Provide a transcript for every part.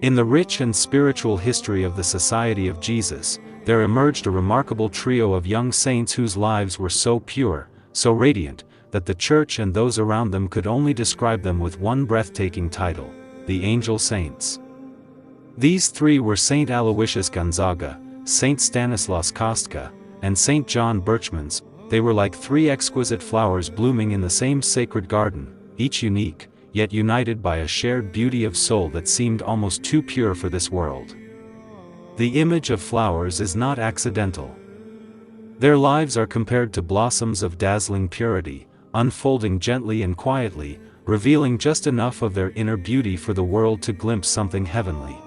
In the rich and spiritual history of the Society of Jesus, there emerged a remarkable trio of young saints whose lives were so pure, so radiant, that the Church and those around them could only describe them with one breathtaking title: the Angel Saints. These three were Saint Aloysius Gonzaga, Saint Stanislas Kostka, and Saint John Berchmans. They were like three exquisite flowers blooming in the same sacred garden, each unique, yet united by a shared beauty of soul that seemed almost too pure for this world. The image of flowers is not accidental. Their lives are compared to blossoms of dazzling purity, unfolding gently and quietly, revealing just enough of their inner beauty for the world to glimpse something heavenly.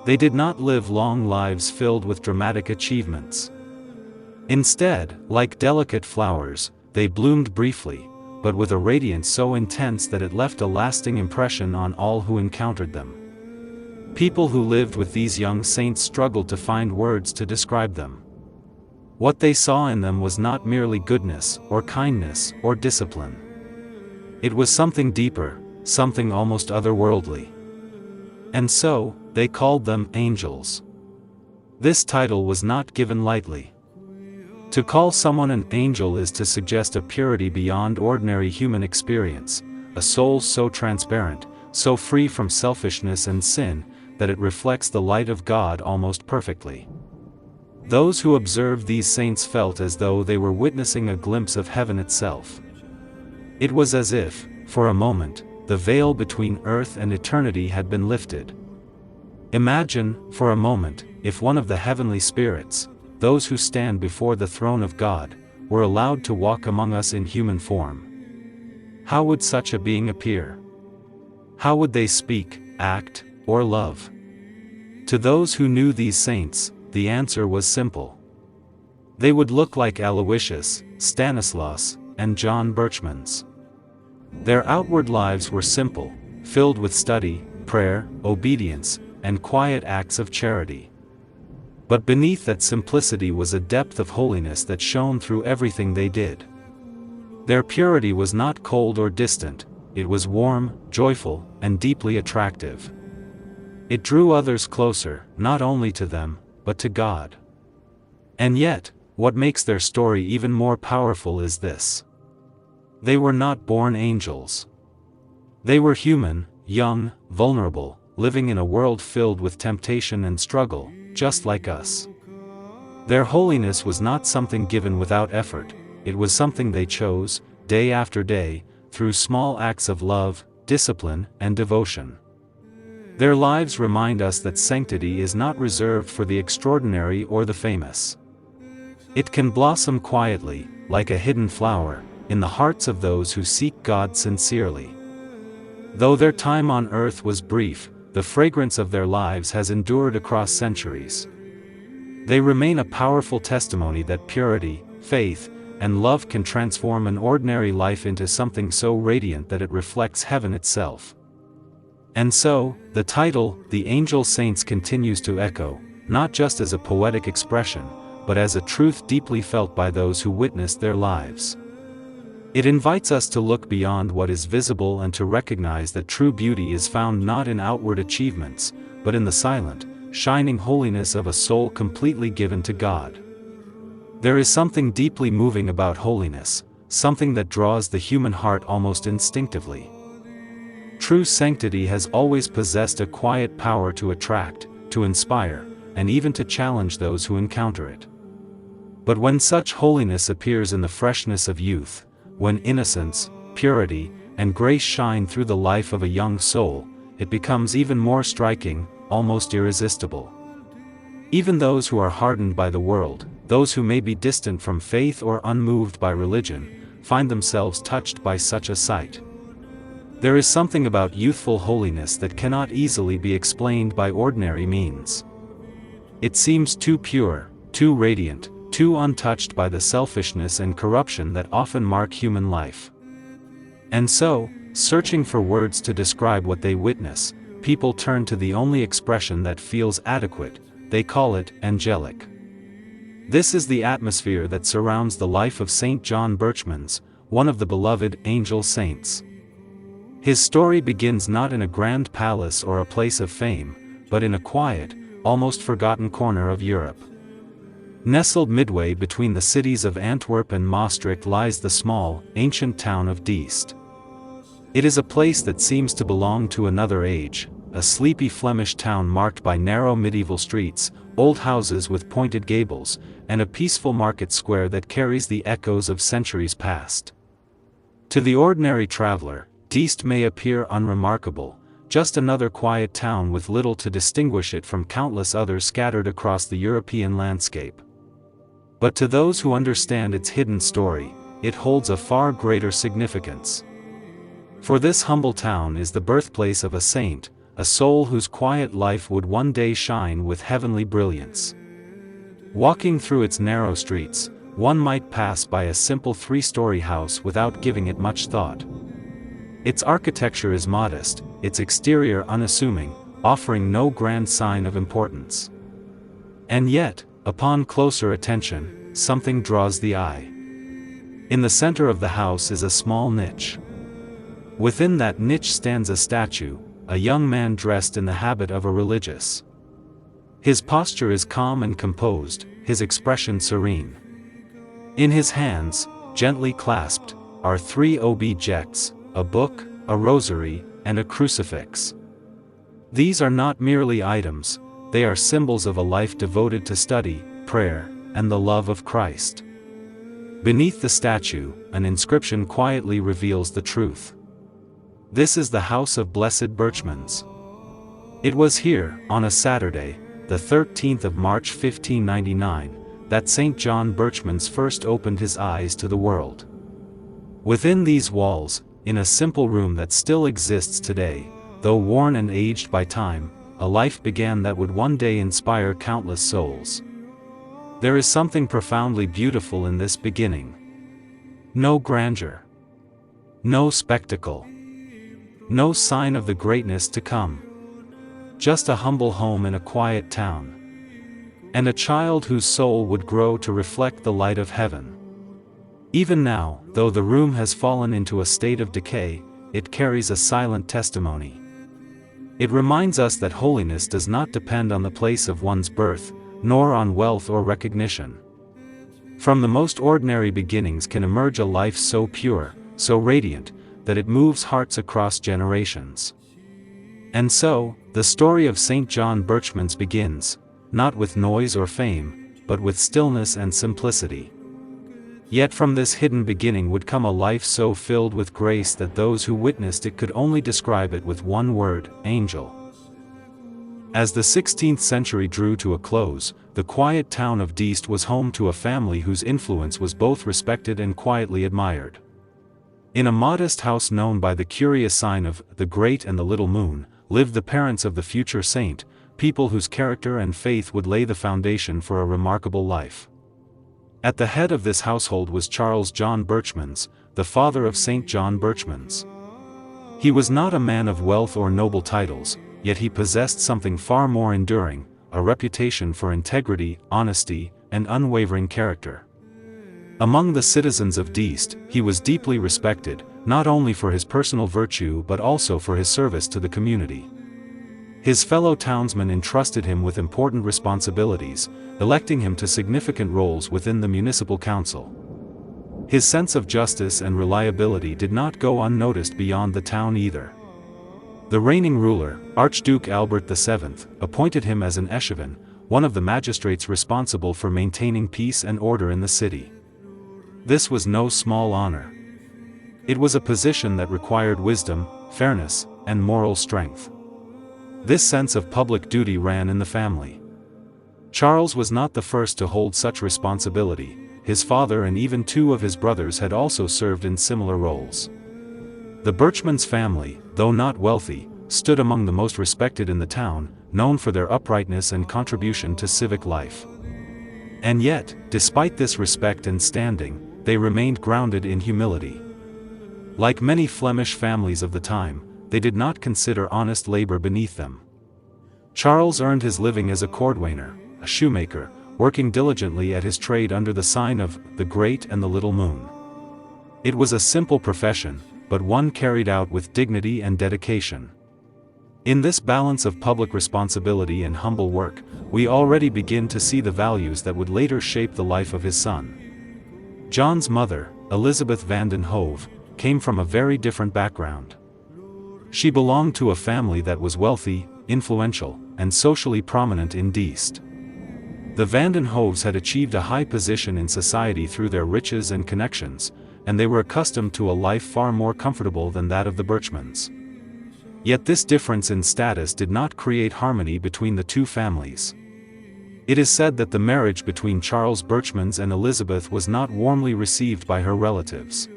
They did not live long lives filled with dramatic achievements. Instead, like delicate flowers, they bloomed briefly, but with a radiance so intense that it left a lasting impression on all who encountered them. People who lived with these young saints struggled to find words to describe them. What they saw in them was not merely goodness, or kindness, or discipline. It was something deeper, something almost otherworldly. And so, they called them angels. This title was not given lightly. To call someone an angel is to suggest a purity beyond ordinary human experience, a soul so transparent, so free from selfishness and sin, that it reflects the light of God almost perfectly. Those who observed these saints felt as though they were witnessing a glimpse of heaven itself. It was as if, for a moment, the veil between earth and eternity had been lifted. Imagine, for a moment, if one of the heavenly spirits, those who stand before the throne of God, were allowed to walk among us in human form. How would such a being appear? How would they speak, act, or love? To those who knew these saints, the answer was simple. They would look like Aloysius, Stanislas, and John Berchmans. Their outward lives were simple, filled with study, prayer, obedience, and quiet acts of charity. But beneath that simplicity was a depth of holiness that shone through everything they did. Their purity was not cold or distant, it was warm, joyful, and deeply attractive. It drew others closer, not only to them, but to God. And yet, what makes their story even more powerful is this: they were not born angels. They were human, young, vulnerable, living in a world filled with temptation and struggle, just like us. Their holiness was not something given without effort, it was something they chose, day after day, through small acts of love, discipline, and devotion. Their lives remind us that sanctity is not reserved for the extraordinary or the famous. It can blossom quietly, like a hidden flower, in the hearts of those who seek God sincerely. Though their time on earth was brief, the fragrance of their lives has endured across centuries. They remain a powerful testimony that purity, faith, and love can transform an ordinary life into something so radiant that it reflects heaven itself. And so, the title, The Angel Saints, continues to echo, not just as a poetic expression, but as a truth deeply felt by those who witnessed their lives. It invites us to look beyond what is visible and to recognize that true beauty is found not in outward achievements, but in the silent, shining holiness of a soul completely given to God. There is something deeply moving about holiness, something that draws the human heart almost instinctively. True sanctity has always possessed a quiet power to attract, to inspire, and even to challenge those who encounter it. But when such holiness appears in the freshness of youth, when innocence, purity, and grace shine through the life of a young soul, it becomes even more striking, almost irresistible. Even those who are hardened by the world, those who may be distant from faith or unmoved by religion, find themselves touched by such a sight. There is something about youthful holiness that cannot easily be explained by ordinary means. It seems too pure, too radiant, too untouched by the selfishness and corruption that often mark human life. And so, searching for words to describe what they witness, people turn to the only expression that feels adequate: they call it angelic. This is the atmosphere that surrounds the life of Saint John Berchmans, one of the beloved angel saints. His story begins not in a grand palace or a place of fame, but in a quiet, almost forgotten corner of Europe. Nestled midway between the cities of Antwerp and Maastricht lies the small, ancient town of Diest. It is a place that seems to belong to another age, a sleepy Flemish town marked by narrow medieval streets, old houses with pointed gables, and a peaceful market square that carries the echoes of centuries past. To the ordinary traveler, Diest may appear unremarkable, just another quiet town with little to distinguish it from countless others scattered across the European landscape. But to those who understand its hidden story, it holds a far greater significance. For this humble town is the birthplace of a saint, a soul whose quiet life would one day shine with heavenly brilliance. Walking through its narrow streets, one might pass by a simple three-story house without giving it much thought. Its architecture is modest, its exterior unassuming, offering no grand sign of importance. And yet, upon closer attention, something draws the eye. In the center of the house is a small niche. Within that niche stands a statue, a young man dressed in the habit of a religious. His posture is calm and composed, his expression serene. In his hands, gently clasped, are three objects: a book, a rosary, and a crucifix. These are not merely items, they are symbols of a life devoted to study, prayer, and the love of Christ. Beneath the statue, an inscription quietly reveals the truth. This is the house of Blessed Berchmans. It was here, on a Saturday, the 13th of March 1599, that Saint John Berchmans first opened his eyes to the world. Within these walls, in a simple room that still exists today, though worn and aged by time, a life began that would one day inspire countless souls. There is something profoundly beautiful in this beginning. No grandeur. No spectacle. No sign of the greatness to come. Just a humble home in a quiet town. And a child whose soul would grow to reflect the light of heaven. Even now, though the room has fallen into a state of decay, it carries a silent testimony. It reminds us that holiness does not depend on the place of one's birth, nor on wealth or recognition. From the most ordinary beginnings can emerge a life so pure, so radiant, that it moves hearts across generations. And so, the story of Saint John Berchmans begins, not with noise or fame, but with stillness and simplicity. Yet from this hidden beginning would come a life so filled with grace that those who witnessed it could only describe it with one word: angel. As the 16th century drew to a close, the quiet town of Diest was home to a family whose influence was both respected and quietly admired. In a modest house known by the curious sign of the Great and the Little Moon, lived the parents of the future saint, people whose character and faith would lay the foundation for a remarkable life. At the head of this household was Charles John Berchmans, the father of Saint John Berchmans. He was not a man of wealth or noble titles, yet he possessed something far more enduring, a reputation for integrity, honesty, and unwavering character. Among the citizens of Diest, he was deeply respected, not only for his personal virtue but also for his service to the community. His fellow townsmen entrusted him with important responsibilities, electing him to significant roles within the municipal council. His sense of justice and reliability did not go unnoticed beyond the town either. The reigning ruler, Archduke Albert VII, appointed him as an echevin, one of the magistrates responsible for maintaining peace and order in the city. This was no small honor. It was a position that required wisdom, fairness, and moral strength. This sense of public duty ran in the family. Charles was not the first to hold such responsibility. His father and even two of his brothers had also served in similar roles. The Berchmans family, though not wealthy, stood among the most respected in the town, known for their uprightness and contribution to civic life. And yet, despite this respect and standing, they remained grounded in humility. Like many Flemish families of the time, they did not consider honest labor beneath them. Charles earned his living as a cordwainer, a shoemaker, working diligently at his trade under the sign of the Great and the Little Moon. It was a simple profession, but one carried out with dignity and dedication. In this balance of public responsibility and humble work, we already begin to see the values that would later shape the life of his son. John's mother, Elizabeth van den Hove, came from a very different background. She belonged to a family that was wealthy, influential, and socially prominent in Diest. The van den Hoves had achieved a high position in society through their riches and connections, and they were accustomed to a life far more comfortable than that of the Berchmans. Yet this difference in status did not create harmony between the two families. It is said that the marriage between Charles Berchmans and Elizabeth was not warmly received by her relatives.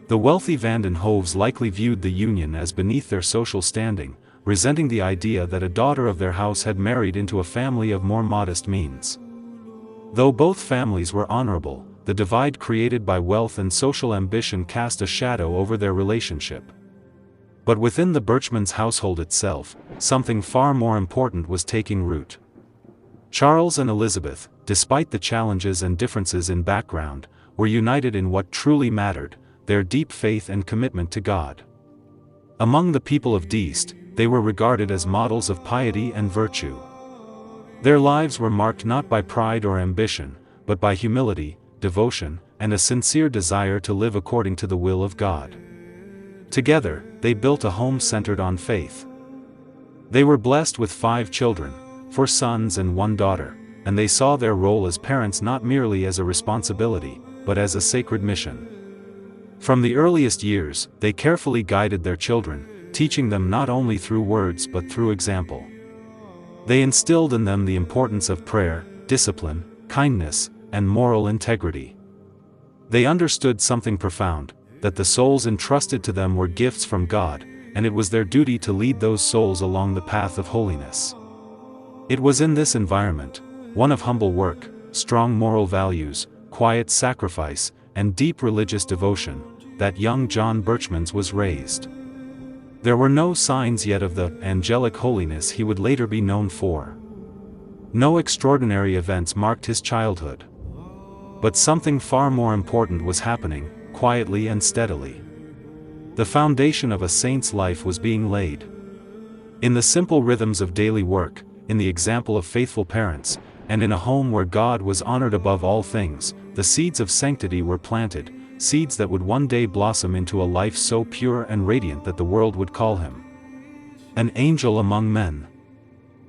The wealthy van den Hoves likely viewed the union as beneath their social standing, resenting the idea that a daughter of their house had married into a family of more modest means. Though both families were honorable, the divide created by wealth and social ambition cast a shadow over their relationship. But within the Berchmans household itself, something far more important was taking root. Charles and Elizabeth, despite the challenges and differences in background, were united in what truly mattered: their deep faith and commitment to God. Among the people of Diest, they were regarded as models of piety and virtue. Their lives were marked not by pride or ambition, but by humility, devotion, and a sincere desire to live according to the will of God. Together, they built a home centered on faith. They were blessed with 5 children, 4 sons and 1 daughter, and they saw their role as parents not merely as a responsibility, but as a sacred mission. From the earliest years, they carefully guided their children, teaching them not only through words but through example. They instilled in them the importance of prayer, discipline, kindness, and moral integrity. They understood something profound: that the souls entrusted to them were gifts from God, and it was their duty to lead those souls along the path of holiness. It was in this environment, one of humble work, strong moral values, quiet sacrifice, and deep religious devotion, that young John Berchmans was raised. There were no signs yet of the angelic holiness he would later be known for. No extraordinary events marked his childhood. But something far more important was happening, quietly and steadily. The foundation of a saint's life was being laid. In the simple rhythms of daily work, in the example of faithful parents, and in a home where God was honored above all things, the seeds of sanctity were planted, seeds that would one day blossom into a life so pure and radiant that the world would call him an angel among men.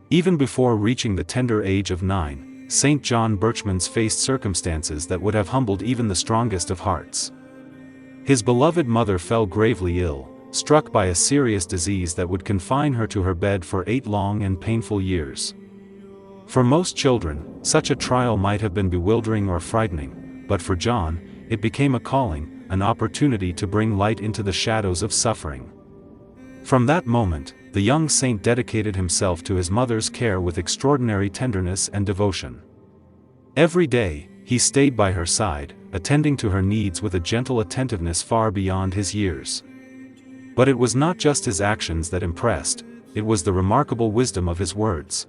Even before reaching the tender age of 9, Saint John Berchmans faced circumstances that would have humbled even the strongest of hearts. His beloved mother fell gravely ill, struck by a serious disease that would confine her to her bed for 8 long and painful years. For most children, such a trial might have been bewildering or frightening, but for John, it became a calling, an opportunity to bring light into the shadows of suffering. From that moment, the young saint dedicated himself to his mother's care with extraordinary tenderness and devotion. Every day, he stayed by her side, attending to her needs with a gentle attentiveness far beyond his years. But it was not just his actions that impressed, it was the remarkable wisdom of his words.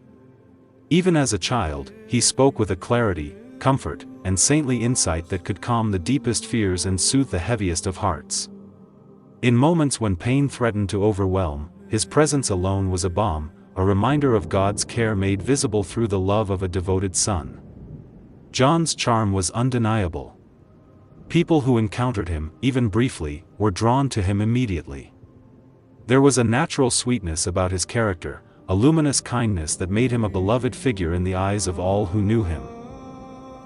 Even as a child, he spoke with a clarity, comfort, and saintly insight that could calm the deepest fears and soothe the heaviest of hearts. In moments when pain threatened to overwhelm, his presence alone was a balm, a reminder of God's care made visible through the love of a devoted son. John's charm was undeniable. People who encountered him, even briefly, were drawn to him immediately. There was a natural sweetness about his character, a luminous kindness that made him a beloved figure in the eyes of all who knew him.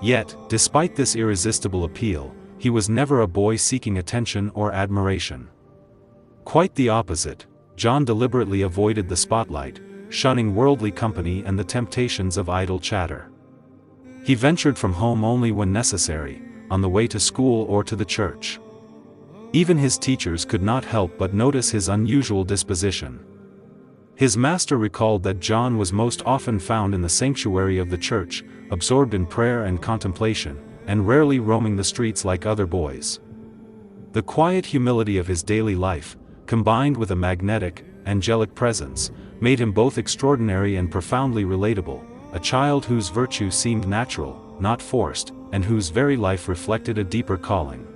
Yet, despite this irresistible appeal, he was never a boy seeking attention or admiration. Quite the opposite, John deliberately avoided the spotlight, shunning worldly company and the temptations of idle chatter. He ventured from home only when necessary, on the way to school or to the church. Even his teachers could not help but notice his unusual disposition. His master recalled that John was most often found in the sanctuary of the church, absorbed in prayer and contemplation, and rarely roaming the streets like other boys. The quiet humility of his daily life, combined with a magnetic, angelic presence, made him both extraordinary and profoundly relatable, a child whose virtue seemed natural, not forced, and whose very life reflected a deeper calling.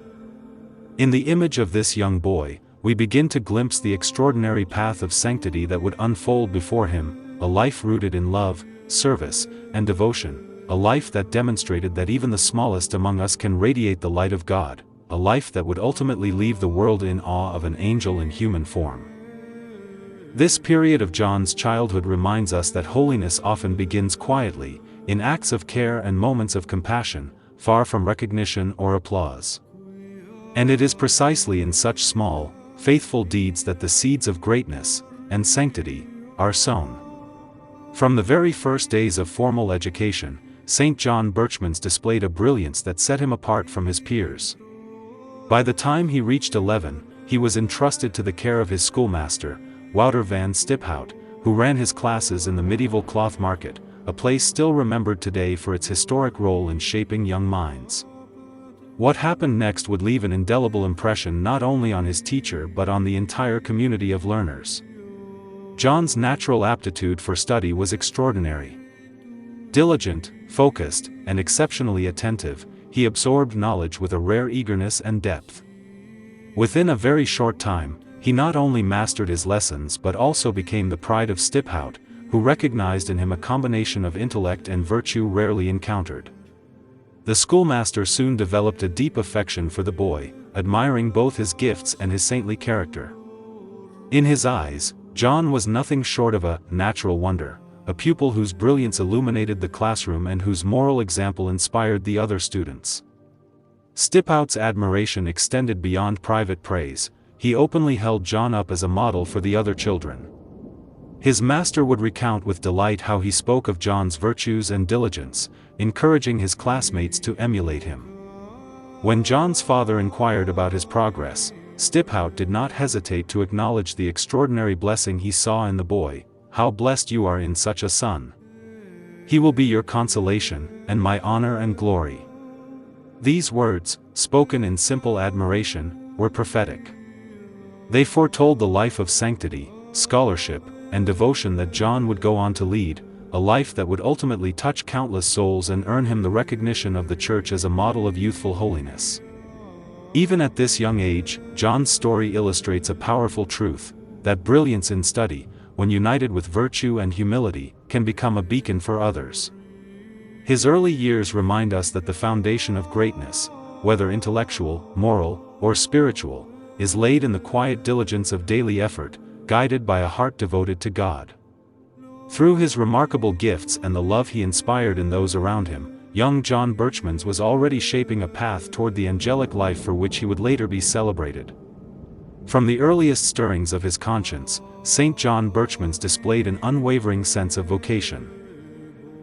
In the image of this young boy, we begin to glimpse the extraordinary path of sanctity that would unfold before him, a life rooted in love, service, and devotion, a life that demonstrated that even the smallest among us can radiate the light of God, a life that would ultimately leave the world in awe of an angel in human form. This period of John's childhood reminds us that holiness often begins quietly, in acts of care and moments of compassion, far from recognition or applause. And it is precisely in such small, faithful deeds that the seeds of greatness and sanctity are sown. From the very first days of formal education, Saint John Berchmans displayed a brilliance that set him apart from his peers. By the time he reached 11, he was entrusted to the care of his schoolmaster, Wouter van Stiphout, who ran his classes in the medieval cloth market, a place still remembered today for its historic role in shaping young minds. What happened next would leave an indelible impression not only on his teacher but on the entire community of learners. John's natural aptitude for study was extraordinary. Diligent, focused, and exceptionally attentive, he absorbed knowledge with a rare eagerness and depth. Within a very short time, he not only mastered his lessons but also became the pride of Stiphout, who recognized in him a combination of intellect and virtue rarely encountered. The schoolmaster soon developed a deep affection for the boy, admiring both his gifts and his saintly character. In his eyes, John was nothing short of a natural wonder, a pupil whose brilliance illuminated the classroom and whose moral example inspired the other students. Stiphout's admiration extended beyond private praise. He openly held John up as a model for the other children. His master would recount with delight how he spoke of John's virtues and diligence, encouraging his classmates to emulate him. When John's father inquired about his progress, Stiphout did not hesitate to acknowledge the extraordinary blessing he saw in the boy. "How blessed you are in such a son! He will be your consolation, and my honor and glory." These words, spoken in simple admiration, were prophetic. They foretold the life of sanctity, scholarship, and devotion that John would go on to lead, a life that would ultimately touch countless souls and earn him the recognition of the Church as a model of youthful holiness. Even at this young age, John's story illustrates a powerful truth, that brilliance in study, when united with virtue and humility, can become a beacon for others. His early years remind us that the foundation of greatness, whether intellectual, moral, or spiritual, is laid in the quiet diligence of daily effort, guided by a heart devoted to God. Through his remarkable gifts and the love he inspired in those around him, young John Berchmans was already shaping a path toward the angelic life for which he would later be celebrated. From the earliest stirrings of his conscience, Saint John Berchmans displayed an unwavering sense of vocation.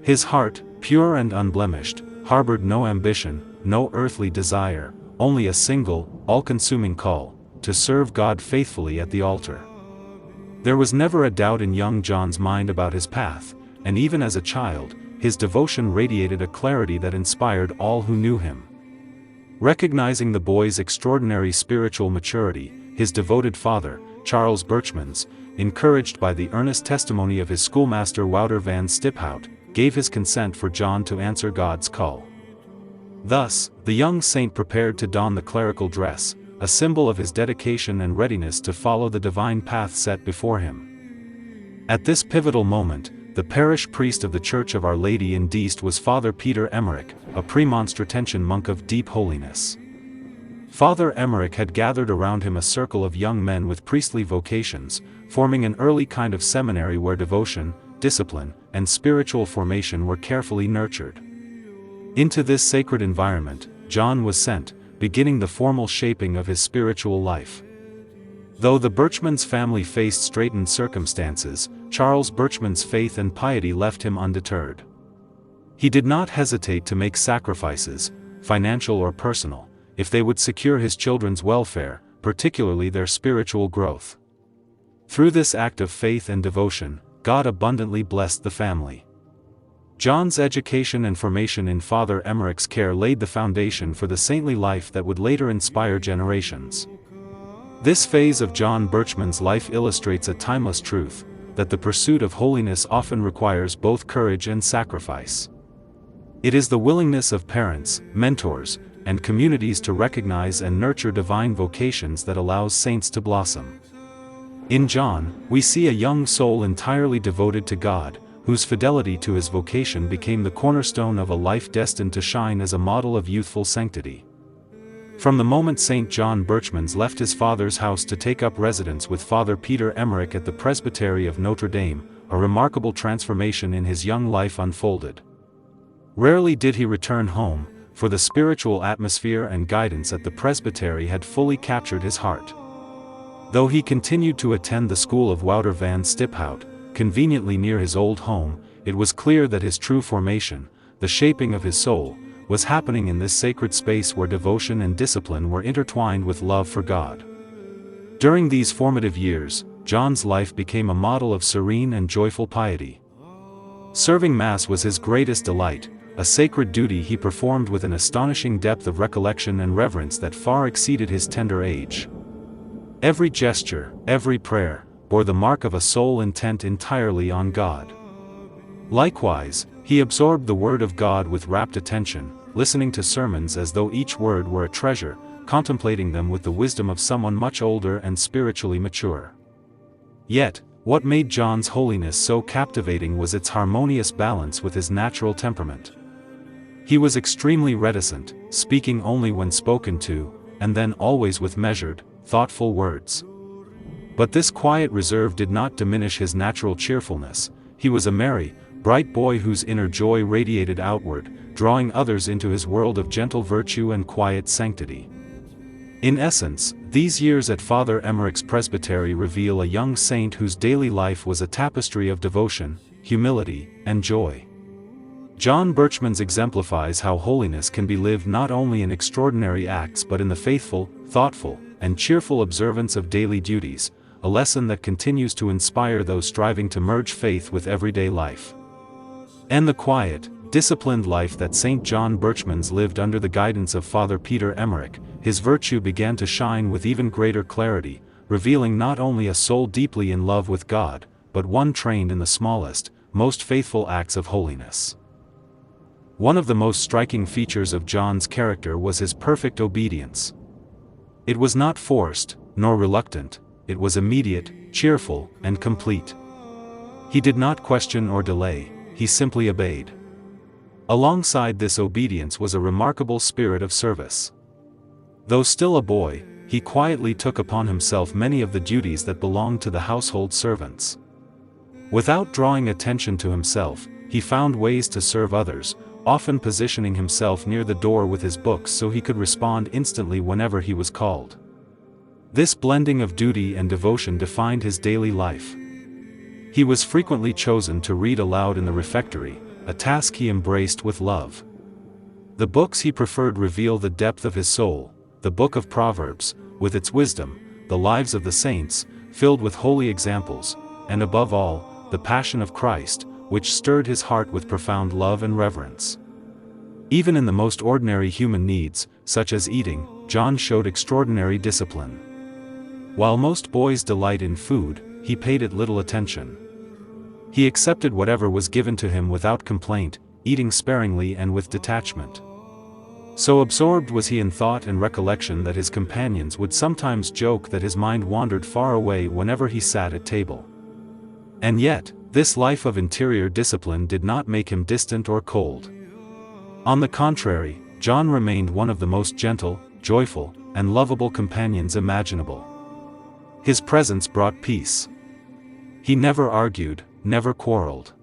His heart, pure and unblemished, harbored no ambition, no earthly desire, only a single, all-consuming call, to serve God faithfully at the altar. There was never a doubt in young John's mind about his path, and even as a child, his devotion radiated a clarity that inspired all who knew him. Recognizing the boy's extraordinary spiritual maturity, his devoted father, Charles Berchmans, encouraged by the earnest testimony of his schoolmaster Wouter van Stiphout, gave his consent for John to answer God's call. Thus, the young saint prepared to don the clerical dress, a symbol of his dedication and readiness to follow the divine path set before him. At this pivotal moment, the parish priest of the Church of Our Lady in Diest was Father Peter Emmerich, a Premonstratensian monk of deep holiness. Father Emmerich had gathered around him a circle of young men with priestly vocations, forming an early kind of seminary where devotion, discipline, and spiritual formation were carefully nurtured. Into this sacred environment, John was sent, beginning the formal shaping of his spiritual life. Though the Berchmans family faced straitened circumstances, Charles Berchmans' faith and piety left him undeterred. He did not hesitate to make sacrifices, financial or personal, if they would secure his children's welfare, particularly their spiritual growth. Through this act of faith and devotion, God abundantly blessed the family. John's education and formation in Father Emmerich's care laid the foundation for the saintly life that would later inspire generations. This phase of John Berchmans' life illustrates a timeless truth, that the pursuit of holiness often requires both courage and sacrifice. It is the willingness of parents, mentors, and communities to recognize and nurture divine vocations that allows saints to blossom. In John, we see a young soul entirely devoted to God, whose fidelity to his vocation became the cornerstone of a life destined to shine as a model of youthful sanctity. From the moment Saint John Berchmans left his father's house to take up residence with Father Peter Emmerich at the Presbytery of Notre Dame, a remarkable transformation in his young life unfolded. Rarely did he return home, for the spiritual atmosphere and guidance at the presbytery had fully captured his heart. Though he continued to attend the school of Wouter van Stiphout, conveniently near his old home, it was clear that his true formation, the shaping of his soul, was happening in this sacred space where devotion and discipline were intertwined with love for God. During these formative years, John's life became a model of serene and joyful piety. Serving Mass was his greatest delight, a sacred duty he performed with an astonishing depth of recollection and reverence that far exceeded his tender age. Every gesture, every prayer, bore the mark of a soul intent entirely on God. Likewise, he absorbed the Word of God with rapt attention, listening to sermons as though each word were a treasure, contemplating them with the wisdom of someone much older and spiritually mature. Yet, what made John's holiness so captivating was its harmonious balance with his natural temperament. He was extremely reticent, speaking only when spoken to, and then always with measured, thoughtful words. But this quiet reserve did not diminish his natural cheerfulness. He was a merry, bright boy whose inner joy radiated outward, drawing others into his world of gentle virtue and quiet sanctity. In essence, these years at Father Emmerich's presbytery reveal a young saint whose daily life was a tapestry of devotion, humility, and joy. John Berchmans exemplifies how holiness can be lived not only in extraordinary acts but in the faithful, thoughtful, and cheerful observance of daily duties, a lesson that continues to inspire those striving to merge faith with everyday life. And the quiet, disciplined life that Saint John Berchmans lived under the guidance of Father Peter Emmerich, his virtue began to shine with even greater clarity, revealing not only a soul deeply in love with God, but one trained in the smallest, most faithful acts of holiness. One of the most striking features of John's character was his perfect obedience. It was not forced, nor reluctant, it was immediate, cheerful, and complete. He did not question or delay, he simply obeyed. Alongside this obedience was a remarkable spirit of service. Though still a boy, he quietly took upon himself many of the duties that belonged to the household servants. Without drawing attention to himself, he found ways to serve others, often positioning himself near the door with his books so he could respond instantly whenever he was called. This blending of duty and devotion defined his daily life. He was frequently chosen to read aloud in the refectory, a task he embraced with love. The books he preferred reveal the depth of his soul: the Book of Proverbs, with its wisdom, the lives of the saints, filled with holy examples, and above all, the Passion of Christ, which stirred his heart with profound love and reverence. Even in the most ordinary human needs, such as eating, John showed extraordinary discipline. While most boys delight in food, he paid it little attention. He accepted whatever was given to him without complaint, eating sparingly and with detachment. So absorbed was he in thought and recollection that his companions would sometimes joke that his mind wandered far away whenever he sat at table. And yet, this life of interior discipline did not make him distant or cold. On the contrary, John remained one of the most gentle, joyful, and lovable companions imaginable. His presence brought peace. He never argued, never quarreled.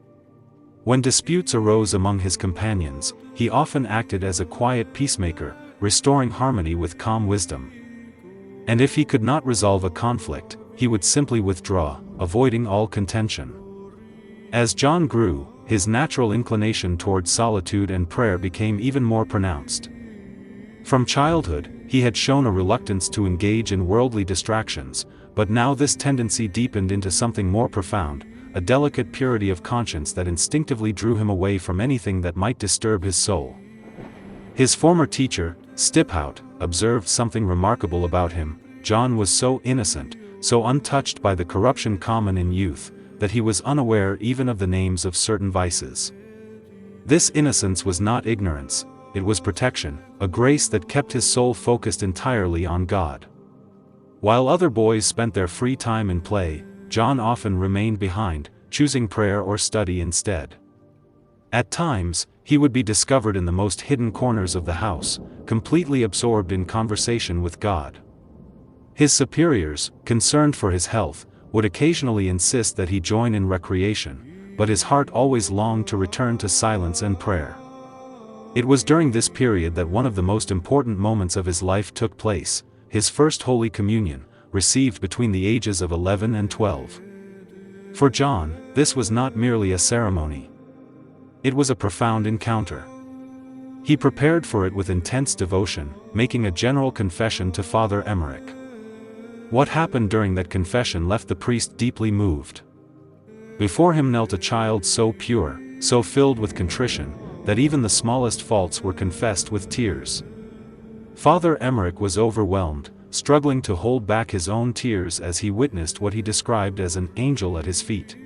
When disputes arose among his companions, he often acted as a quiet peacemaker, restoring harmony with calm wisdom. And if he could not resolve a conflict, he would simply withdraw, avoiding all contention. As John grew, his natural inclination towards solitude and prayer became even more pronounced. From childhood, he had shown a reluctance to engage in worldly distractions, but now this tendency deepened into something more profound, a delicate purity of conscience that instinctively drew him away from anything that might disturb his soul. His former teacher, Stiphout, observed something remarkable about him. John was so innocent, so untouched by the corruption common in youth, that he was unaware even of the names of certain vices. This innocence was not ignorance, it was protection, a grace that kept his soul focused entirely on God. While other boys spent their free time in play, John often remained behind, choosing prayer or study instead. At times, he would be discovered in the most hidden corners of the house, completely absorbed in conversation with God. His superiors, concerned for his health, would occasionally insist that he join in recreation, but his heart always longed to return to silence and prayer. It was during this period that one of the most important moments of his life took place, his first Holy Communion, received between the ages of 11 and 12. For John, this was not merely a ceremony. It was a profound encounter. He prepared for it with intense devotion, making a general confession to Father Emmerich. What happened during that confession left the priest deeply moved. Before him knelt a child so pure, so filled with contrition, that even the smallest faults were confessed with tears. Father Emmerich was overwhelmed, struggling to hold back his own tears as he witnessed what he described as an angel at his feet.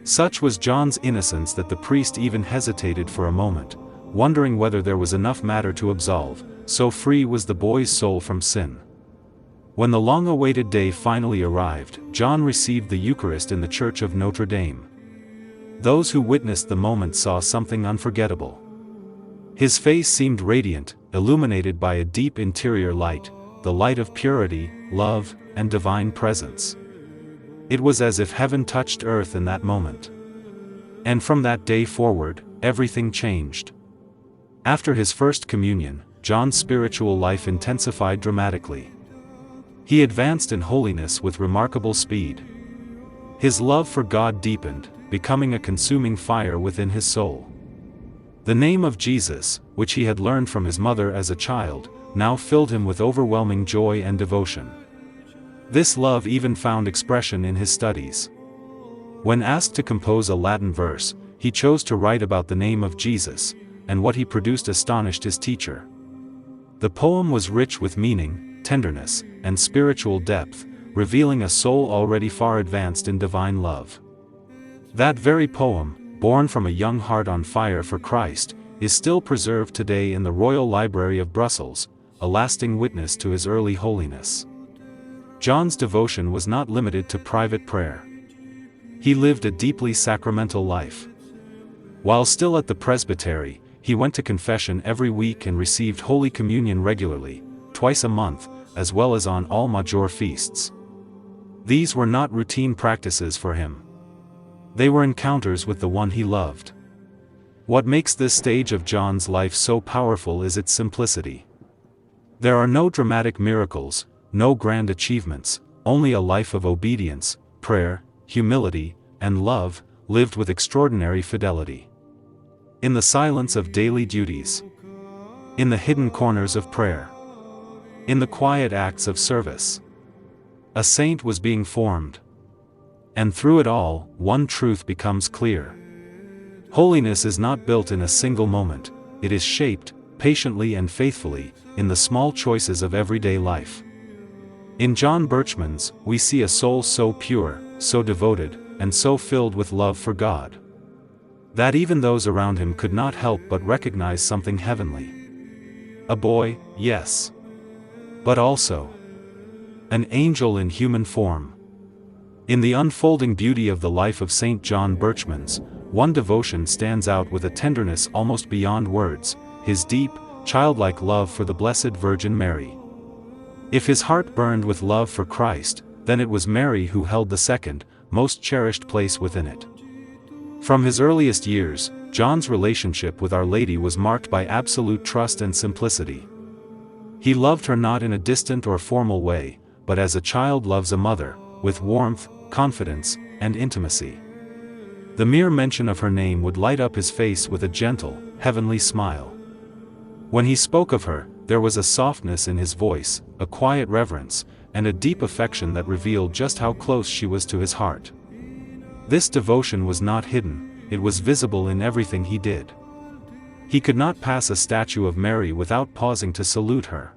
Such was John's innocence that the priest even hesitated for a moment, wondering whether there was enough matter to absolve, so free was the boy's soul from sin. When the long-awaited day finally arrived, John received the Eucharist in the church of Notre Dame. Those who witnessed the moment saw something unforgettable. His face seemed radiant, illuminated by a deep interior light, the light of purity, love, and divine presence. It was as if heaven touched earth in that moment. And from that day forward, everything changed. After his first communion, John's spiritual life intensified dramatically. He advanced in holiness with remarkable speed. His love for God deepened, becoming a consuming fire within his soul. The name of Jesus, which he had learned from his mother as a child, now filled him with overwhelming joy and devotion. This love even found expression in his studies. When asked to compose a Latin verse, he chose to write about the name of Jesus, and what he produced astonished his teacher. The poem was rich with meaning, tenderness, and spiritual depth, revealing a soul already far advanced in divine love. That very poem, born from a young heart on fire for Christ, is still preserved today in the Royal Library of Brussels, a lasting witness to his early holiness. John's devotion was not limited to private prayer. He lived a deeply sacramental life. While still at the presbytery, he went to confession every week and received Holy Communion regularly, twice a month, as well as on all major feasts. These were not routine practices for him. They were encounters with the one he loved. What makes this stage of John's life so powerful is its simplicity. There are no dramatic miracles, no grand achievements, only a life of obedience, prayer, humility, and love, lived with extraordinary fidelity. In the silence of daily duties, in the hidden corners of prayer, in the quiet acts of service, a saint was being formed. And through it all, one truth becomes clear. Holiness is not built in a single moment, it is shaped, patiently and faithfully, in the small choices of everyday life. In John Berchmans, we see a soul so pure, so devoted, and so filled with love for God, that even those around him could not help but recognize something heavenly. A boy, yes, but also an angel in human form. In the unfolding beauty of the life of Saint John Berchmans, one devotion stands out with a tenderness almost beyond words, his deep, childlike love for the Blessed Virgin Mary. If his heart burned with love for Christ, then it was Mary who held the second, most cherished place within it. From his earliest years, John's relationship with Our Lady was marked by absolute trust and simplicity. He loved her not in a distant or formal way, but as a child loves a mother, with warmth, confidence, and intimacy. The mere mention of her name would light up his face with a gentle, heavenly smile. When he spoke of her, there was a softness in his voice, a quiet reverence, and a deep affection that revealed just how close she was to his heart. This devotion was not hidden, it was visible in everything he did. He could not pass a statue of Mary without pausing to salute her.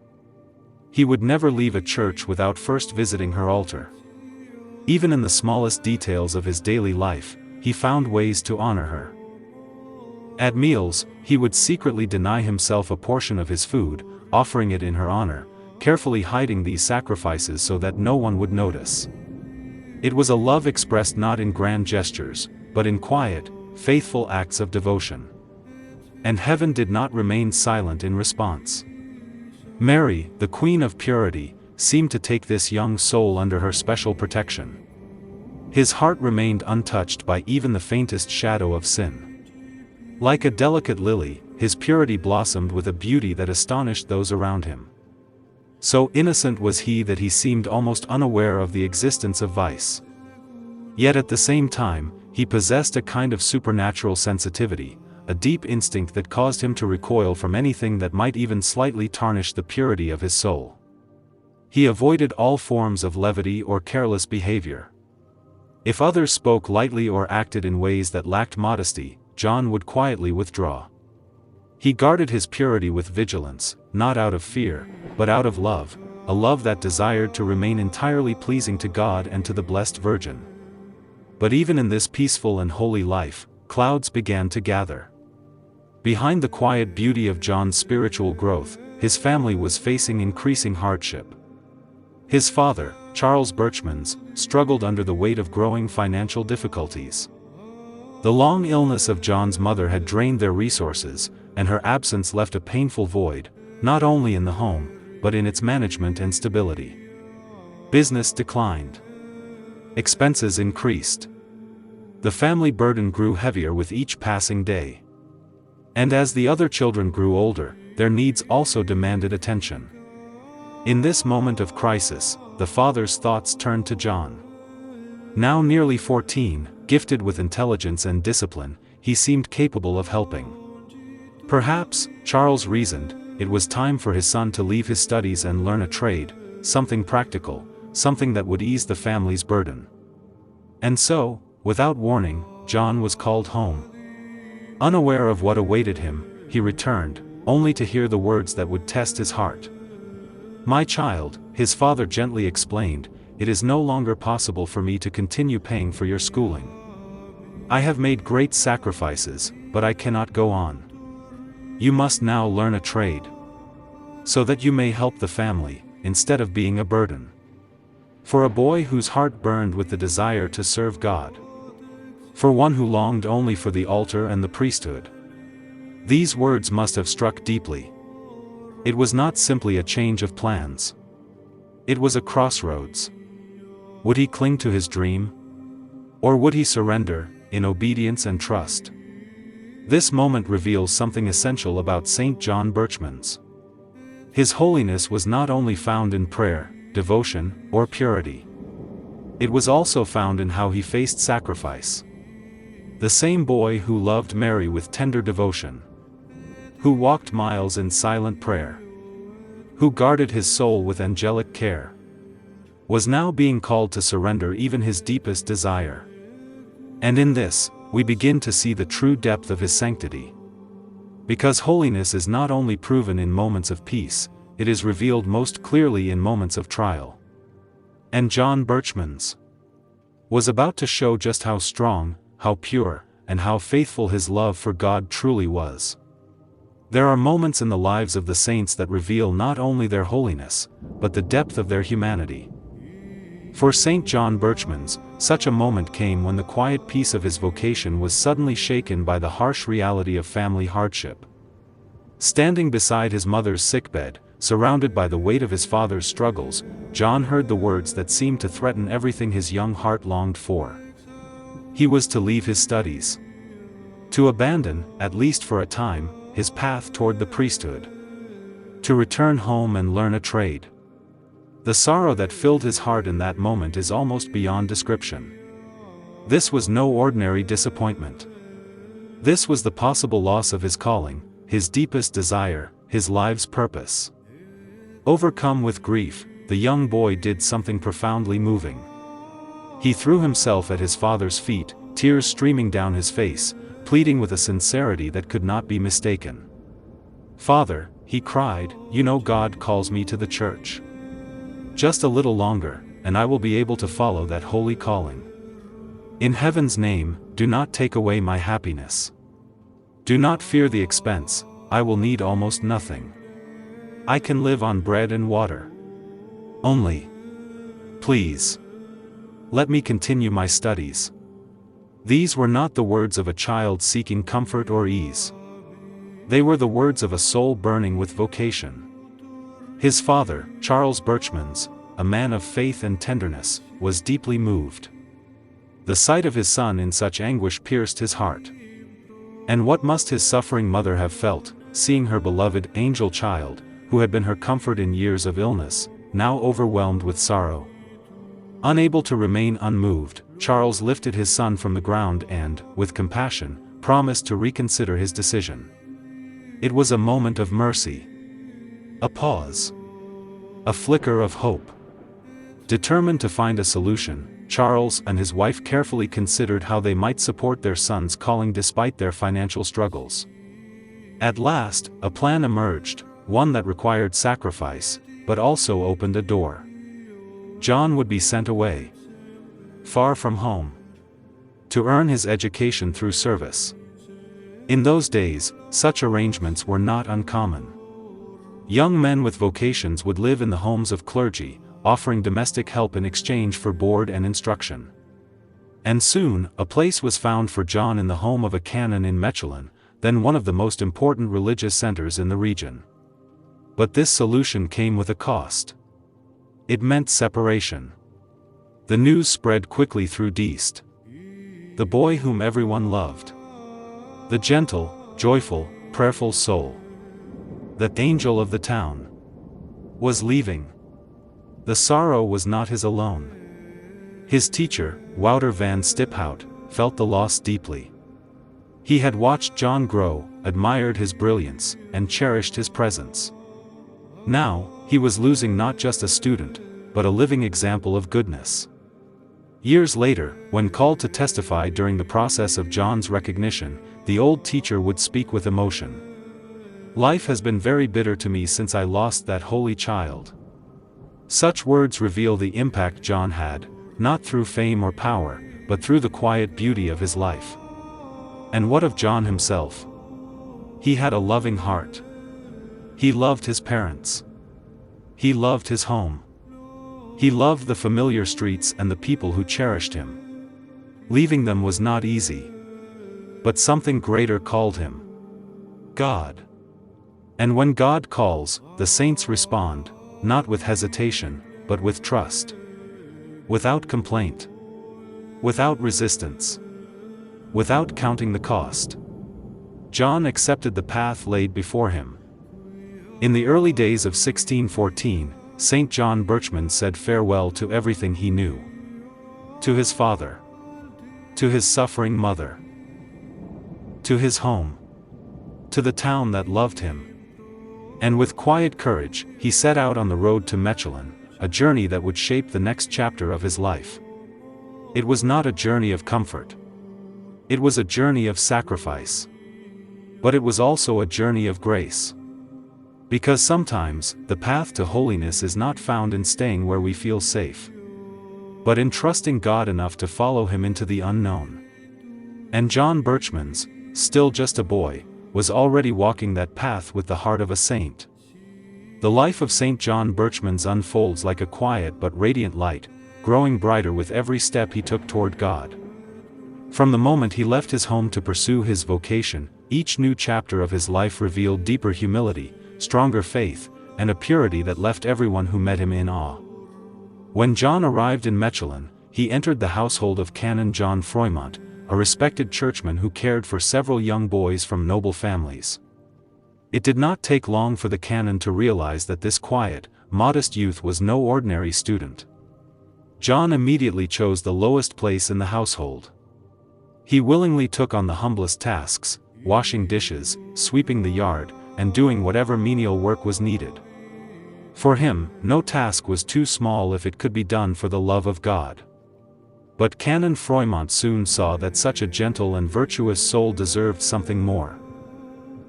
He would never leave a church without first visiting her altar. Even in the smallest details of his daily life, he found ways to honor her. At meals, he would secretly deny himself a portion of his food, offering it in her honor, carefully hiding these sacrifices so that no one would notice. It was a love expressed not in grand gestures, but in quiet, faithful acts of devotion. And heaven did not remain silent in response. Mary, the Queen of Purity, seemed to take this young soul under her special protection. His heart remained untouched by even the faintest shadow of sin. Like a delicate lily, his purity blossomed with a beauty that astonished those around him. So innocent was he that he seemed almost unaware of the existence of vice. Yet at the same time, he possessed a kind of supernatural sensitivity, a deep instinct that caused him to recoil from anything that might even slightly tarnish the purity of his soul. He avoided all forms of levity or careless behavior. If others spoke lightly or acted in ways that lacked modesty, John would quietly withdraw. He guarded his purity with vigilance, not out of fear, but out of love, a love that desired to remain entirely pleasing to God and to the Blessed Virgin. But even in this peaceful and holy life, clouds began to gather. Behind the quiet beauty of John's spiritual growth, his family was facing increasing hardship. His father, Charles Berchmans, struggled under the weight of growing financial difficulties. The long illness of John's mother had drained their resources, and her absence left a painful void, not only in the home, but in its management and stability. Business declined. Expenses increased. The family burden grew heavier with each passing day. And as the other children grew older, their needs also demanded attention. In this moment of crisis, the father's thoughts turned to John. Now nearly 14, gifted with intelligence and discipline, he seemed capable of helping. Perhaps, Charles reasoned, it was time for his son to leave his studies and learn a trade, something practical, something that would ease the family's burden. And so, without warning, John was called home. Unaware of what awaited him, he returned, only to hear the words that would test his heart. "My child," his father gently explained, "it is no longer possible for me to continue paying for your schooling. I have made great sacrifices, but I cannot go on. You must now learn a trade, so that you may help the family, instead of being a burden." For a boy whose heart burned with the desire to serve God. For one who longed only for the altar and the priesthood. These words must have struck deeply. It was not simply a change of plans. It was a crossroads. Would he cling to his dream? Or would he surrender, in obedience and trust? This moment reveals something essential about Saint John Berchmans. His holiness was not only found in prayer, devotion, or purity. It was also found in how he faced sacrifice. The same boy who loved Mary with tender devotion, who walked miles in silent prayer, who guarded his soul with angelic care, was now being called to surrender even his deepest desire. And in this, we begin to see the true depth of his sanctity. Because holiness is not only proven in moments of peace, it is revealed most clearly in moments of trial. And John Berchmans was about to show just how strong, how pure, and how faithful his love for God truly was. There are moments in the lives of the saints that reveal not only their holiness, but the depth of their humanity. For Saint John Berchmans, such a moment came when the quiet peace of his vocation was suddenly shaken by the harsh reality of family hardship. Standing beside his mother's sickbed, surrounded by the weight of his father's struggles, John heard the words that seemed to threaten everything his young heart longed for. He was to leave his studies. To abandon, at least for a time, his path toward the priesthood. To return home and learn a trade. The sorrow that filled his heart in that moment is almost beyond description. This was no ordinary disappointment. This was the possible loss of his calling, his deepest desire, his life's purpose. Overcome with grief, the young boy did something profoundly moving. He threw himself at his father's feet, tears streaming down his face, pleading with a sincerity that could not be mistaken. "Father," he cried, "you know God calls me to the church. Just a little longer, and I will be able to follow that holy calling. In heaven's name, do not take away my happiness. Do not fear the expense, I will need almost nothing. I can live on bread and water. Only, please, let me continue my studies." These were not the words of a child seeking comfort or ease. They were the words of a soul burning with vocation. His father, Charles Berchmans, a man of faith and tenderness, was deeply moved. The sight of his son in such anguish pierced his heart. And what must his suffering mother have felt, seeing her beloved angel child, who had been her comfort in years of illness, now overwhelmed with sorrow? Unable to remain unmoved, Charles lifted his son from the ground and, with compassion, promised to reconsider his decision. It was a moment of mercy. A pause. A flicker of hope. Determined to find a solution, Charles and his wife carefully considered how they might support their son's calling despite their financial struggles. At last, a plan emerged, one that required sacrifice, but also opened a door. John would be sent away, far from home, to earn his education through service. In those days, such arrangements were not uncommon. Young men with vocations would live in the homes of clergy, offering domestic help in exchange for board and instruction. And soon, a place was found for John in the home of a canon in Mechelen, then one of the most important religious centers in the region. But this solution came with a cost. It meant separation. The news spread quickly through Diest. The boy whom everyone loved. The gentle, joyful, prayerful soul. The angel of the town. Was leaving. The sorrow was not his alone. His teacher, Wouter van Stiphout, felt the loss deeply. He had watched John grow, admired his brilliance, and cherished his presence. Now, he was losing not just a student, but a living example of goodness. Years later, when called to testify during the process of John's recognition, the old teacher would speak with emotion. "Life has been very bitter to me since I lost that holy child." Such words reveal the impact John had, not through fame or power, but through the quiet beauty of his life. And what of John himself? He had a loving heart. He loved his parents. He loved his home. He loved the familiar streets and the people who cherished him. Leaving them was not easy. But something greater called him. God. And when God calls, the saints respond, not with hesitation, but with trust. Without complaint. Without resistance. Without counting the cost. John accepted the path laid before him. In the early days of 1614, Saint John Berchmans said farewell to everything he knew. To his father. To his suffering mother. To his home. To the town that loved him. And with quiet courage, he set out on the road to Mechelen, a journey that would shape the next chapter of his life. It was not a journey of comfort. It was a journey of sacrifice. But it was also a journey of grace. Because sometimes, the path to holiness is not found in staying where we feel safe, but in trusting God enough to follow Him into the unknown. And John Berchmans, still just a boy, was already walking that path with the heart of a saint. The life of Saint John Berchmans unfolds like a quiet but radiant light, growing brighter with every step he took toward God. From the moment he left his home to pursue his vocation, each new chapter of his life revealed deeper humility, stronger faith, and a purity that left everyone who met him in awe. When John arrived in Mechelen, he entered the household of Canon John Froimont, a respected churchman who cared for several young boys from noble families. It did not take long for the canon to realize that this quiet, modest youth was no ordinary student. John immediately chose the lowest place in the household. He willingly took on the humblest tasks, washing dishes, sweeping the yard, and doing whatever menial work was needed. For him, no task was too small if it could be done for the love of God. But Canon Froimont soon saw that such a gentle and virtuous soul deserved something more.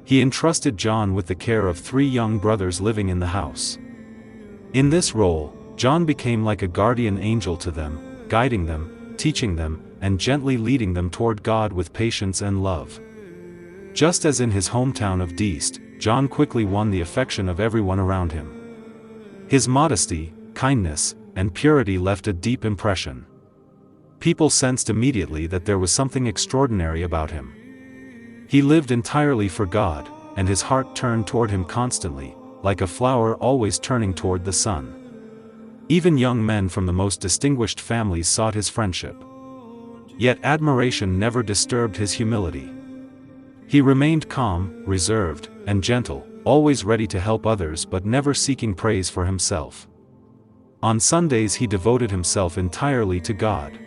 He entrusted John with the care of 3 young brothers living in the house. In this role, John became like a guardian angel to them, guiding them, teaching them, and gently leading them toward God with patience and love. Just as in his hometown of Diest, John quickly won the affection of everyone around him. His modesty, kindness, and purity left a deep impression. People sensed immediately that there was something extraordinary about him. He lived entirely for God, and his heart turned toward him constantly, like a flower always turning toward the sun. Even young men from the most distinguished families sought his friendship. Yet admiration never disturbed his humility. He remained calm, reserved, and gentle, always ready to help others but never seeking praise for himself. On Sundays he devoted himself entirely to God.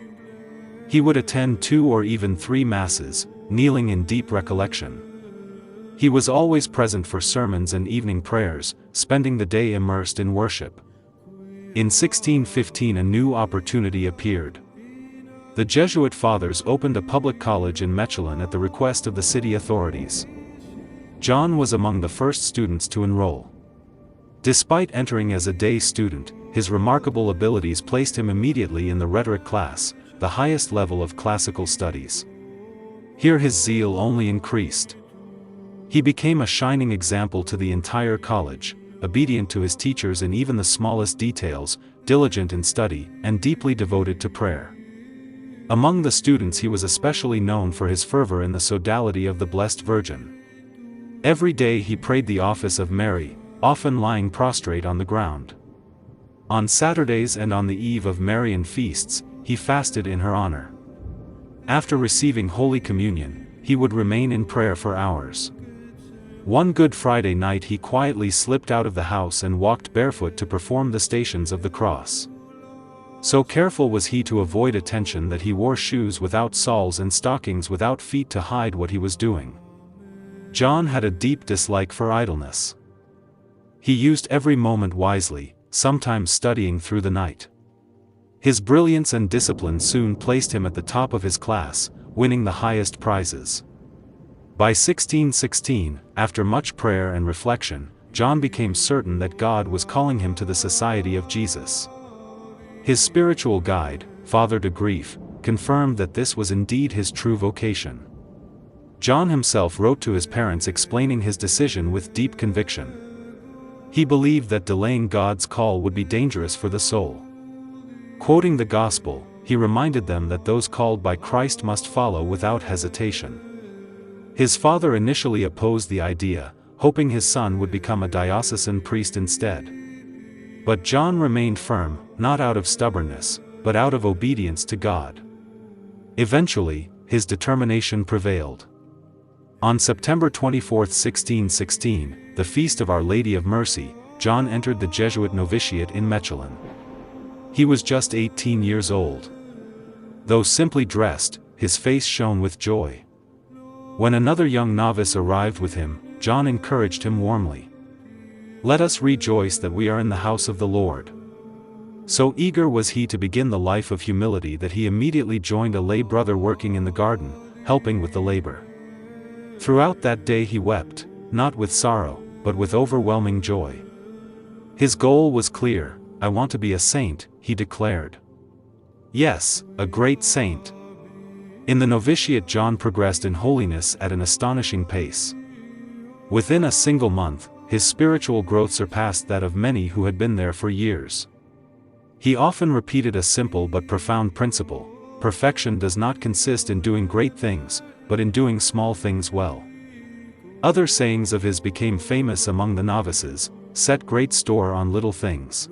He would attend 2 or even 3 masses, kneeling in deep recollection. He was always present for sermons and evening prayers, spending the day immersed in worship. In 1615 a new opportunity appeared. The Jesuit fathers opened a public college in Mechelen at the request of the city authorities. John was among the first students to enroll. Despite entering as a day student, his remarkable abilities placed him immediately in the rhetoric class, the highest level of classical studies. Here his zeal only increased. He became a shining example to the entire college, obedient to his teachers in even the smallest details, diligent in study, and deeply devoted to prayer. Among the students he was especially known for his fervor in the sodality of the Blessed Virgin. Every day he prayed the office of Mary, often lying prostrate on the ground. On Saturdays and on the eve of Marian feasts, he fasted in her honor. After receiving Holy Communion, he would remain in prayer for hours. One Good Friday night he quietly slipped out of the house and walked barefoot to perform the Stations of the Cross. So careful was he to avoid attention that he wore shoes without soles and stockings without feet to hide what he was doing. John had a deep dislike for idleness. He used every moment wisely, sometimes studying through the night. His brilliance and discipline soon placed him at the top of his class, winning the highest prizes. By 1616, after much prayer and reflection, John became certain that God was calling him to the Society of Jesus. His spiritual guide, Father de Grief, confirmed that this was indeed his true vocation. John himself wrote to his parents explaining his decision with deep conviction. He believed that delaying God's call would be dangerous for the soul. Quoting the Gospel, he reminded them that those called by Christ must follow without hesitation. His father initially opposed the idea, hoping his son would become a diocesan priest instead. But John remained firm, not out of stubbornness, but out of obedience to God. Eventually, his determination prevailed. On September 24, 1616, the feast of Our Lady of Mercy, John entered the Jesuit novitiate in Mechelen. He was just 18 years old. Though simply dressed, his face shone with joy. When another young novice arrived with him, John encouraged him warmly. "Let us rejoice that we are in the house of the Lord." So eager was he to begin the life of humility that he immediately joined a lay brother working in the garden, helping with the labor. Throughout that day he wept, not with sorrow, but with overwhelming joy. His goal was clear: "I want to be a saint," he declared. Yes, a great saint. In the novitiate John progressed in holiness at an astonishing pace. Within a single month, his spiritual growth surpassed that of many who had been there for years. He often repeated a simple but profound principle: perfection does not consist in doing great things, but in doing small things well. Other sayings of his became famous among the novices: "Set great store on little things.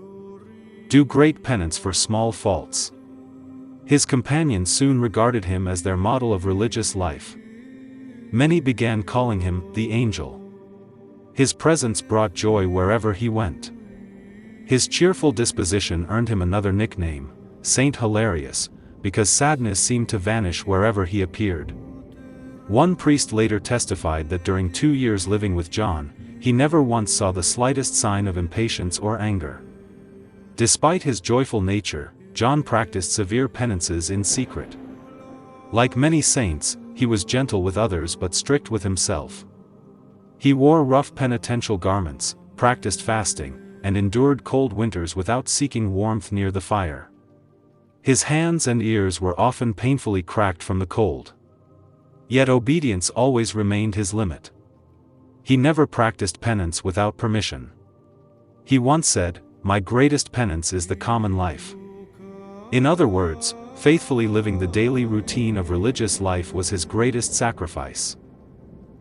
Do great penance for small faults." His companions soon regarded him as their model of religious life. Many began calling him the Angel. His presence brought joy wherever he went. His cheerful disposition earned him another nickname, Saint Hilarious, because sadness seemed to vanish wherever he appeared. One priest later testified that during 2 years living with John, he never once saw the slightest sign of impatience or anger. Despite his joyful nature, John practiced severe penances in secret. Like many saints, he was gentle with others but strict with himself. He wore rough penitential garments, practiced fasting, and endured cold winters without seeking warmth near the fire. His hands and ears were often painfully cracked from the cold. Yet obedience always remained his limit. He never practiced penance without permission. He once said, "My greatest penance is the common life." In other words, faithfully living the daily routine of religious life was his greatest sacrifice.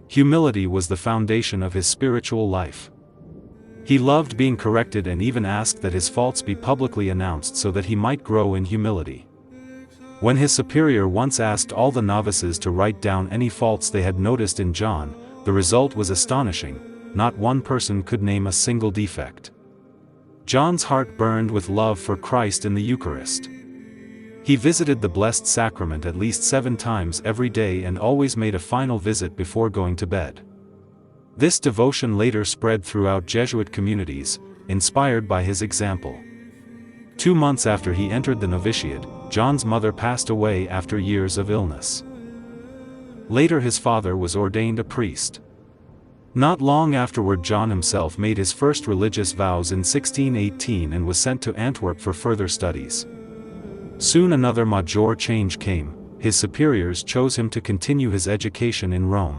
Humility was the foundation of his spiritual life. He loved being corrected and even asked that his faults be publicly announced so that he might grow in humility. When his superior once asked all the novices to write down any faults they had noticed in John, the result was astonishing. Not one person could name a single defect. John's heart burned with love for Christ in the Eucharist. He visited the Blessed Sacrament at least 7 times every day and always made a final visit before going to bed. This devotion later spread throughout Jesuit communities, inspired by his example. 2 months after he entered the novitiate, John's mother passed away after years of illness. Later his father was ordained a priest. Not long afterward John himself made his first religious vows in 1618 and was sent to Antwerp for further studies. Soon another major change came. His superiors chose him to continue his education in Rome.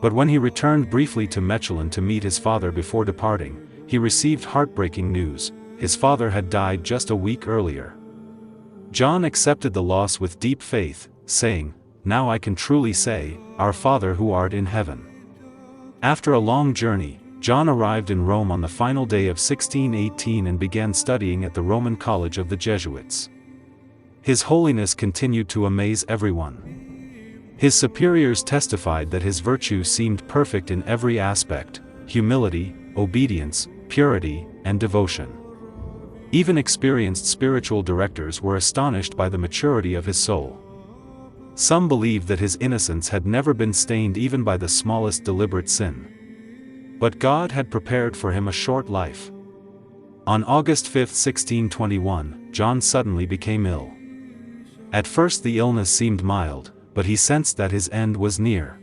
But when he returned briefly to Mechelen to meet his father before departing, he received heartbreaking news: his father had died just a week earlier. John accepted the loss with deep faith, saying, "Now I can truly say, Our Father who art in heaven." After a long journey, John arrived in Rome on the final day of 1618 and began studying at the Roman College of the Jesuits. His holiness continued to amaze everyone. His superiors testified that his virtue seemed perfect in every aspect: humility, obedience, purity, and devotion. Even experienced spiritual directors were astonished by the maturity of his soul. Some believed that his innocence had never been stained even by the smallest deliberate sin. But God had prepared for him a short life. On August 5, 1621, John suddenly became ill. At first the illness seemed mild, but he sensed that his end was near.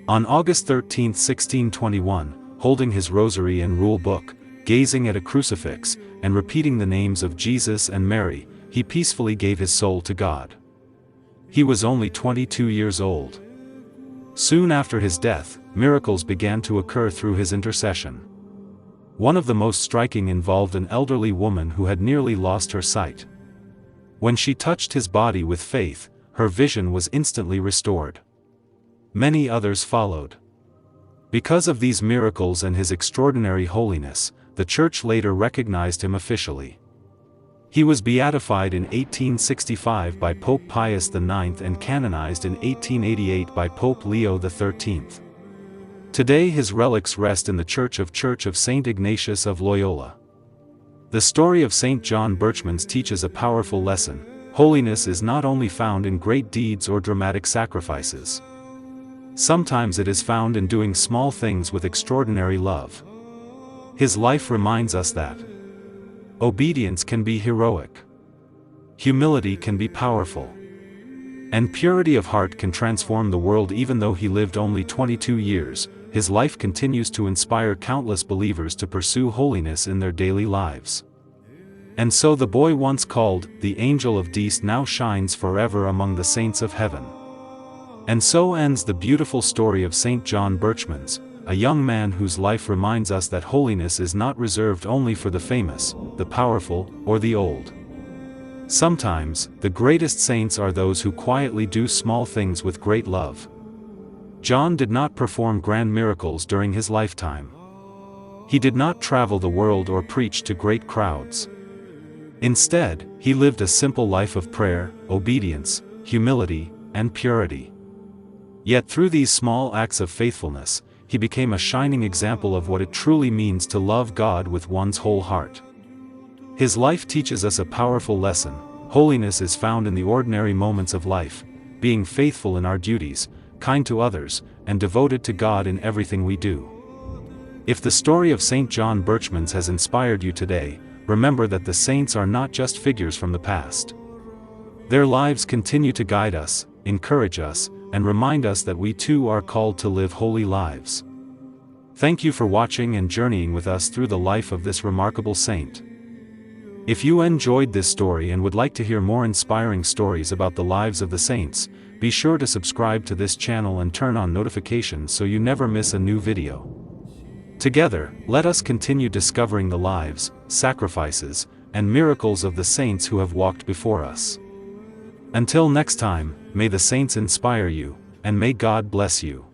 On August 13, 1621, holding his rosary and rule book, gazing at a crucifix, and repeating the names of Jesus and Mary, he peacefully gave his soul to God. He was only 22 years old. Soon after his death, miracles began to occur through his intercession. One of the most striking involved an elderly woman who had nearly lost her sight. When she touched his body with faith, her vision was instantly restored. Many others followed. Because of these miracles and his extraordinary holiness, the Church later recognized him officially. He was beatified in 1865 by Pope Pius IX and canonized in 1888 by Pope Leo XIII. Today his relics rest in the Church of St. Ignatius of Loyola. The story of Saint John Berchmans teaches a powerful lesson: holiness is not only found in great deeds or dramatic sacrifices. Sometimes it is found in doing small things with extraordinary love. His life reminds us that obedience can be heroic, humility can be powerful, and purity of heart can transform the world. Even though he lived only 22 years, his life continues to inspire countless believers to pursue holiness in their daily lives. And so the boy once called the Angel of Diest now shines forever among the saints of heaven. And so ends the beautiful story of Saint John Berchmans, a young man whose life reminds us that holiness is not reserved only for the famous, the powerful, or the old. Sometimes, the greatest saints are those who quietly do small things with great love. John did not perform grand miracles during his lifetime. He did not travel the world or preach to great crowds. Instead, he lived a simple life of prayer, obedience, humility, and purity. Yet through these small acts of faithfulness, he became a shining example of what it truly means to love God with one's whole heart. His life teaches us a powerful lesson: holiness is found in the ordinary moments of life, being faithful in our duties, kind to others, and devoted to God in everything we do. If the story of Saint John Berchmans has inspired you today, remember that the saints are not just figures from the past. Their lives continue to guide us, encourage us, and remind us that we too are called to live holy lives. Thank you for watching and journeying with us through the life of this remarkable saint. If you enjoyed this story and would like to hear more inspiring stories about the lives of the saints, be sure to subscribe to this channel and turn on notifications so you never miss a new video. Together, let us continue discovering the lives, sacrifices, and miracles of the saints who have walked before us. Until next time, may the saints inspire you, and may God bless you.